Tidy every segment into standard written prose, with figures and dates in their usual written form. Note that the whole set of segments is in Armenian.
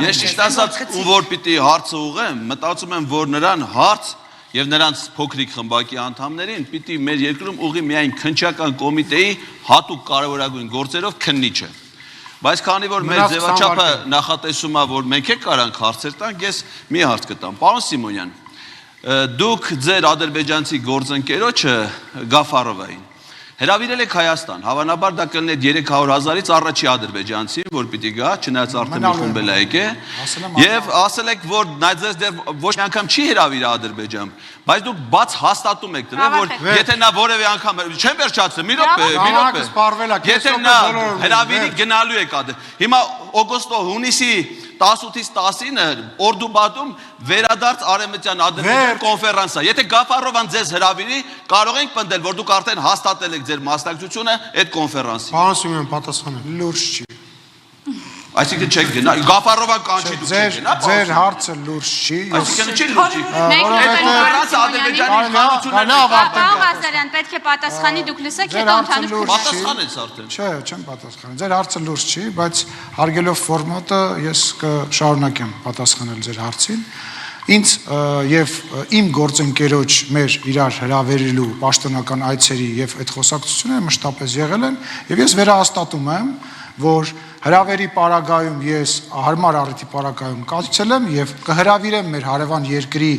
Ես ճիշտ ասած ում որ պիտի հարցը ուղեմ, մտածում եմ, որ նրան հարց եւ նրանց փոքրիկ խմբակի անդամներին պիտի մեր երկրում ուղի միայն քննչական կոմիտեի հատուկ կարևորագույն գործերով քննիչը։ Բայց քանի որ մեր ձևաչափը նախատեսում է, որ մենք կարանք հարցեր տանք, ես մի հարց կտամ։ Պարոն Սիմոնյան, դուք ձեր ադրբեջանցի գործընկերոջը Գաֆարովային հրավիրել եք Հայաստան, հավանաբար դա կլինի 300,000-ից առաջի ադրբեջանցին, որ պիտի գա, չնայած արդեն մի խումբ էլ եկե, եւ ասել եք, որ ձեզ դեռ ոչ մի անգամ չի հրավիրել Ադրբեջան, բայց դուք բաց հաստատում եք դրա, որ եթե նա որևէ անգամ չեմ վերջացրել, մի րոպե, եթե նա հրավիրի գնալու եք հիմա օգոստո հունիսի 18-ից 19-ը Օրդուբադում վերադարձ արևմտյան ադրբեջան կոնֆերանսա։ Եթե Գաֆարովան ձեզ հրավիրի, կարող ենք պնդել, որ դուք արդեն հաստատել եք ձեր մասնակցությունը այդ կոնֆերանսին։ Պարոն Սիմոյան, պատասխանը լուրջ չի։ Այսինքն չեք գնա, Գաֆարովան կանչի դուք չեք գնա։ Ձեր հարցը լուրջ չի։ Այսինքն չի լուրջ չի։ Կոնֆերանսը Ադրբեջանի իշխանությունները Պարոն Ղազարյան, պետք է պատասխանի, դուք լսեք, հետո ընդհանուր պատասխանեց արդեն։ Չէ, չեմ պատասխանել։ Ձեր հարցը լուրջ չի, բայց հարգելով ֆորմատը ես կշարունակեմ պատասխանել ձեր հարցին։ Ինձ եւ իմ գործընկերոջ մեր իրար հրավերելու պաշտոնական այցերի եւ այդ խոսակցությունները մշտապես եղել են եւ ես վերահաստատում եմ, որ հրավերի պարագայում ես հարմար առիթի պարագայում կացել եմ եւ կհրավիրեմ մեր հարևան երկրի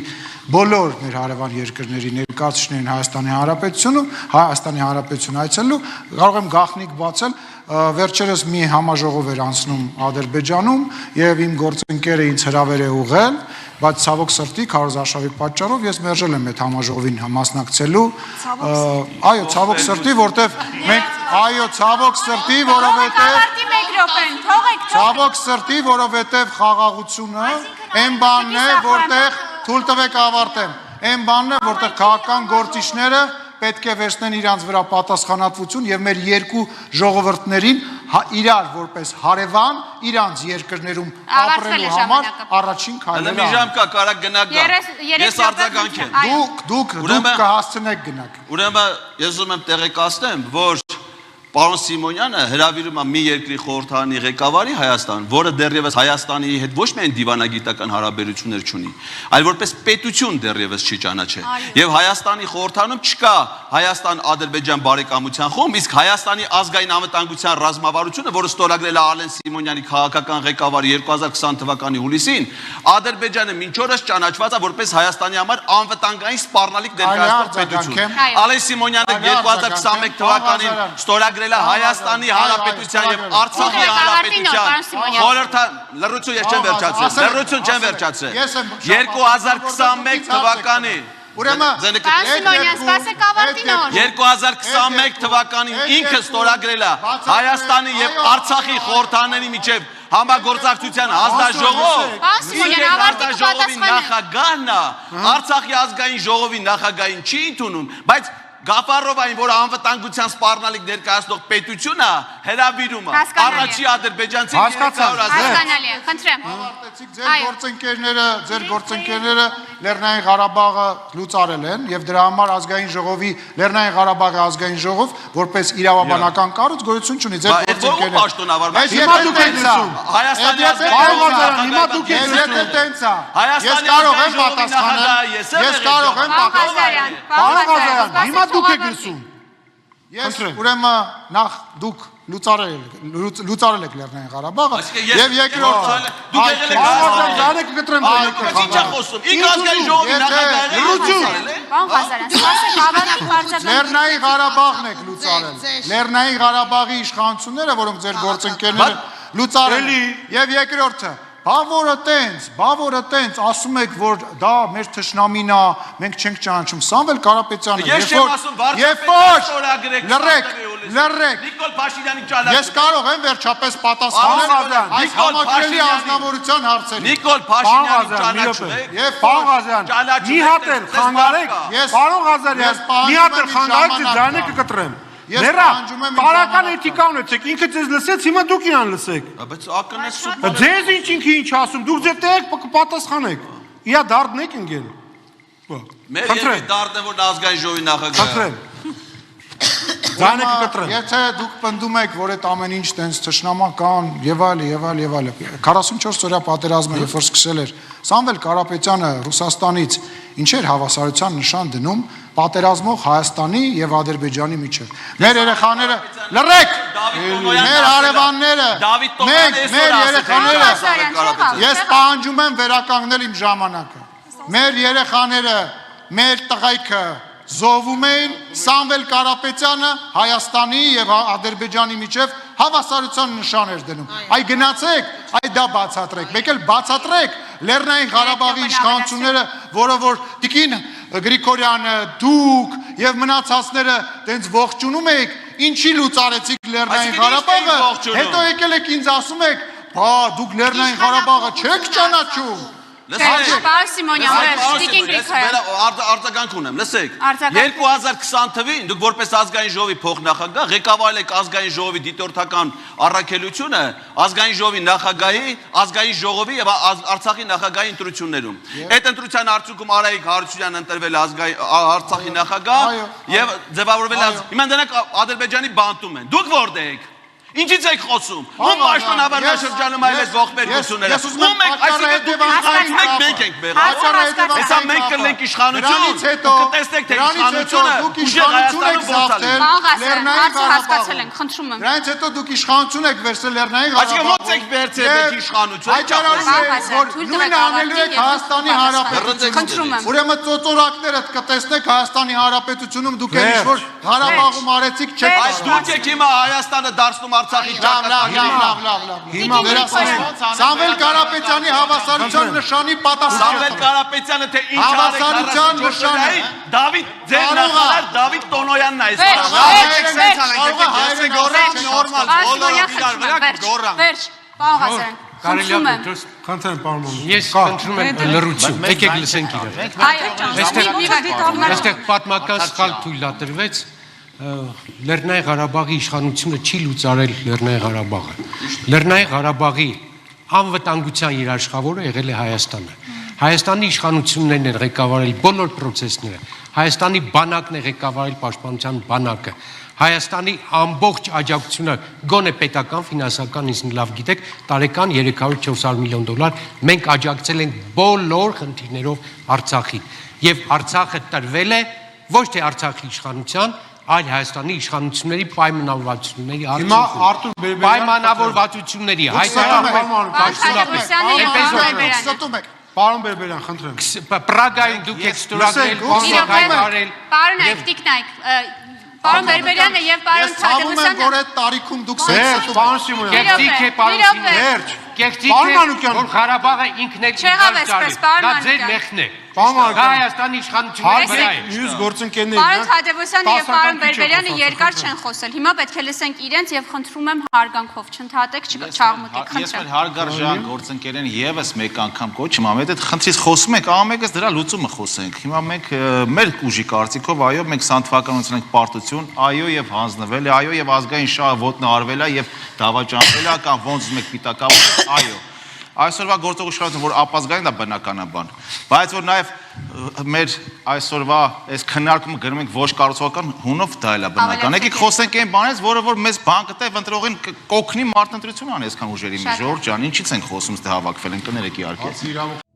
բոլոր մեր հարևան երկրների ներկայացուցիչներին Հայաստանի Հանրապետություն այցելելու, կարող եմ գաղտնիք բացել, վերջերս մի համաժողով էր անցնում Ադրբեջանում եւ իմ գործընկերը ինձ հրավեր է ուղղել, բայց ցավոք սրտի քարոզարշավի պատճառով ես մերժել եմ այդ համաժողովին մասնակցելու։ Այո, ցավոք սրտի, որտեվ մենք ցավոք սրտի, որովհետեւ խաղաղությունը այն բանն է, որտեղ թույլ տվեք ավարտեմ։ Այն բանն է, որտեղ քաղաքական գործիչները պետք է վերցնեն իրանց վրա պատասխանատվություն եւ մեր երկու ժողովուրդներին իրար որպես հարևան իրանց երկրներում ապրելու համար առաջին քայլը։ Մի ժամ կա, կարա գնաք գա։ Ես արձագանքեմ։ Դուք կհասցնեք գնաք։ Ուրեմն ես ուզում եմ տեղեկացնեմ, որ Պարոն Սիմոնյանը հրավիրում է մի երկրի խորհրդարանի ղեկավարի Հայաստան, որը դեռևս Հայաստանի հետ ոչ միայն դիվանագիտական հարաբերություններ չունի, այլ որպես պետություն դեռևս չի ճանաչել։ Եվ Հայաստանի խորհրդարանում չկա Հայաստան-Ադրբեջան բարեկամության խումբ, իսկ Հայաստանի ազգային անվտանգության ռազմավարությունը, որը ստորագրել է Արլեն Սիմոնյանի քաղաքական ղեկավարը 2020 թվականի հուլիսին, Ադրբեջանը մինչ օրս ճանաչված է որպես Հայաստանի համար անվտանգային սպառնալիք ներկայացնող պետություն։ Արլեն Սիմոնյանը 2021 թվականին ստորագրել Հայաստանի Հանրապետության եւ Արցախի Հանրապետության խորհրդան լրություն ես չեմ վերջացրել 2021 թվականին Պարոն Սիմոնյան, սպասեք ավարտին օր 2021 թվականին ինքը ստորագրել է Հայաստանի եւ Արցախի խորհրդաների միջև համագործակցության հանձնաժողով նախագահն է Արցախի ազգային ժողովի նախագահին չի ընդունում, բայց Գաֆարովային, որ անվտանգության սպառնալիք ներկայացնող պետությունը հրավիրում է առաջի ադրբեջանցի հասկանալի է, խնդրեմ։ Ձեր գործընկերները Լեռնային Ղարաբաղը լուծարել են եւ դրա համար ազգային ժողովի Լեռնային Ղարաբաղի ազգային ժողով որպես իրավաբանական կառույց գոյություն չունի ձեր գործընկերները դուք եք լսում։ Ես ուրեմն նախ դուք լուծարել եք Լեռնային Ղարաբաղը եւ երկրորդը դուք եղել եք կտրեմ ինչ խոսում ինք ազգային ժողովի նախագահը Պարոն Ղազարյան, սպասեք ավարտին բարձրացնեմ Լեռնային Ղարաբաղն եք լուծարել Լեռնային Ղարաբաղի իշխանությունները որոնք ձեր գործընկերները լուծարել եւ երկրորդը Բավորը տենց, ասում եք, որ դա մեր թշնամին է, մենք չենք ճանաչում, Սամվել Կարապետյանը, ես չեմ ասում, լռեք, Նիկոլ Փաշինյանի ճանաչում, ես կարող եմ վերջապես պատասխանել այս համակրելի անձնավորության հարցերին, Նիկոլ Փաշինյանի ճանաչում եք, Պարոն Ղազարյան, մի հատ էլ խանգարեք, Պարոն Ղազարյան, մի հատ էլ խանգարեք, ձայնը կկտրեմ Ներա, տարական էթիկա ունեցեք, ինքը ձեզ լսեց, հիմա դուք իրան լսեք Բայց ակնես սուտ Ձեզ ինքը ինչ ասում, դուք ձեր տեղեք կպատասխանեք Իա դարդն եք ընգել Մեր երկի դարդն է, որ ազգային ժողովի նախագահը Խնդրեմ Ձայնը կկտրեմ։ Եթե դուք պնդում եք, որ այդ ամեն ինչ տենց ճշնամական եւ այլ 44 օրյա պատերազմը երբ որ սկսել էր Սամվել Կարապետյանը Ռուսաստանից ինչեր հավասարության նշան դնում պատերազմող Հայաստանի եւ Ադրբեջանի միջեւ։ Մեր երեխաները լռեք։ Մեր հարևանները, մեր երեխաները, ես պահանջում եմ վերականգնել իմ ժամանակը։ Մեր երեխաները, մեր տղայքը զոհվում էին Սամվել Կարապետյանը Հայաստանի եւ Ադրբեջանի միջեւ հավասարության նշան էր դնում։ Այ գնացեք, այ դա բացատրեք, մեկ էլ բացատրեք Լեռնային Ղարաբաղի իշխանությունները, որը որ Տիկին Գրիգորյանը, դուք եւ մնացածները տենց ողջունում եք, ինչի լուծարեցիք Լեռնային Ղարաբաղը, հետո եկել եք ինձ ասում եք, բա դուք Լեռնային Ղարաբաղը չեք ճանաչում։ Պարոն Սիմոնյան, Տիկին Գրիգորյան։ Արձագանք ունեմ, լսեք։ 2020 թվականին դուք որպես ազգային ժողովի փոխնախագահ ղեկավարել եք ազգային ժողովի դիտորդական առաքելությունը ազգային ժողովի նախագահի, ազգային ժողովի եւ Արցախի նախագահի ընտրություններում։ Այդ ընտրության արդյունքում Արայիկ Հարությունյանն ընտրվել Արցախի նախագահ եւ ձևավորվել հիմա դրանք Ադրբեջանի բանտում են։ Դուք որտե եք։ Ինչից եք խոսում։ Ում պաշտոնավարման շրջանում այլես ողբերգությունները։ Ում եք, այսինքն մենք ենք բերել։ Հեսա մենք կլենք իշխանություն, կտեսնեք թե իշխանությունը ուժեղ Հայաստանում ոնց է։ Հարցը հասկացել ենք, խնդրում եմ։ Դրանից հետո դուք իշխանություն եք վերցրել Լեռնային Այսինքն ո՞նց եք վերցրել այդ իշխանությունը։ Նույնը անելու եք Հայաստանի Հանրապետությունում։ Խնդրում եմ։ Ուրեմն ծոծորակները կտեսնեք Հայաստանի Հանրապետությունում դուք էլ ինչ-որ Ղարաբաղում արեցիք չեք։ Բայց դուք եք հիմա Հայաստանը դարձնում Արցախի ճակատագիր։ Հիմա Սամվել Կարապետյանի հավասարության նշանի պատասխան։ Սամվել Կարապետյանը թե ինչ հավասարության նշանը Դավիթ ձեր նախարար Դավիթ Տոնոյանն է Վերջ, պարոն Ղազարյան, խնդրում եմ։ Քանթեն պարոն։ Ես խնդրում եմ լռություն։ Եկեք լսենք իրար։ Այստեղ պատմական սխալ թույլատրվեց Լեռնային Ղարաբաղի իշխանությունը չի լուծարել Լեռնային Ղարաբաղը։ Լեռնային Ղարաբաղի անվտանգության երաշխավորը եղել է Հայաստանը։ Հայաստանի իշխանություններն են ղեկավարել բոլոր process-ները։ Հայաստանի բանակն է ղեկավարել պաշտպանության բանակը։ Հայաստանի ամբողջ աջակցությունը գոնե պետական, ֆինանսական, ինձ լավ գիտեք, տարեկան 300-400 միլիոն դոլար մենք աջակցել ենք բոլոր խնդիրներով Արցախին։ Եվ Արցախը տրվել է ոչ թե Արցախի իշխանության, այլ Հայաստանի իշխանությունների պայմանավորվածությունների Հիմա Արտուր Բերբերյան պայմանավորվածությունների Պարոն Բերբերյան, խնդրեմ։ Պրագայում դուք եք ստորագրել Պարոն Տիկնայք, պարոն Բերբերյանը եւ պարոն Թադևոսյանը որ այդ տարիքում դուք Պարոն Սիմոնյան։ Գեղեցիկ է պարոն Սիմոնյան։ Գեղեցիկ է որ Ղարաբաղը ինքն է Չեղավ դա ձեր մեղքն է։ Պարոն Հայաստանի իշխանությունների վրա է։ Մյուս գործընկերներին Պարոն Թադևոսյանը եւ պարոն Բերբերյանը երկար չեն խոսել։ Հիմա պետք է լսենք իրենց եւ խնդրում եմ հարգանքով չընդհատեք, չաղմկեք, Ես մեր խնդրեմ։ հարգարժան գործընկերեն եւս մեկ անգամ կոչում ամ, այդ խնդրից խոսում ենք, ամենից դրա լուծումը խոսենք։ Հիմա մենք մեր ուժի կարծիքով, այո, մենք սանթվականություն ենք պարտություն, այո եւ հանձնվել է, այո եւ ազգային շահը ոտնահարվել է եւ դավաճանվել է կամ ոնց ուզում եք պիտակավորել, այո։ Այսօրվա գործող իշխանությունը որ ապազգային դա բնականաբան, բայց որ նաև մեր այսօրվա այս քննարկումը գրում ենք ոչ կառուցողական հունով դա էլ է բնական։ Եկեք խոսենք այն բանից, որ մեզ բան կտա ընտրողին կօգնի մարտնտրություն անի այսքան ուժերի մեջ, Ժորժ ջան, ինչից ենք խոսում, ստե հավաքվել ենք, կներեք իհարկե։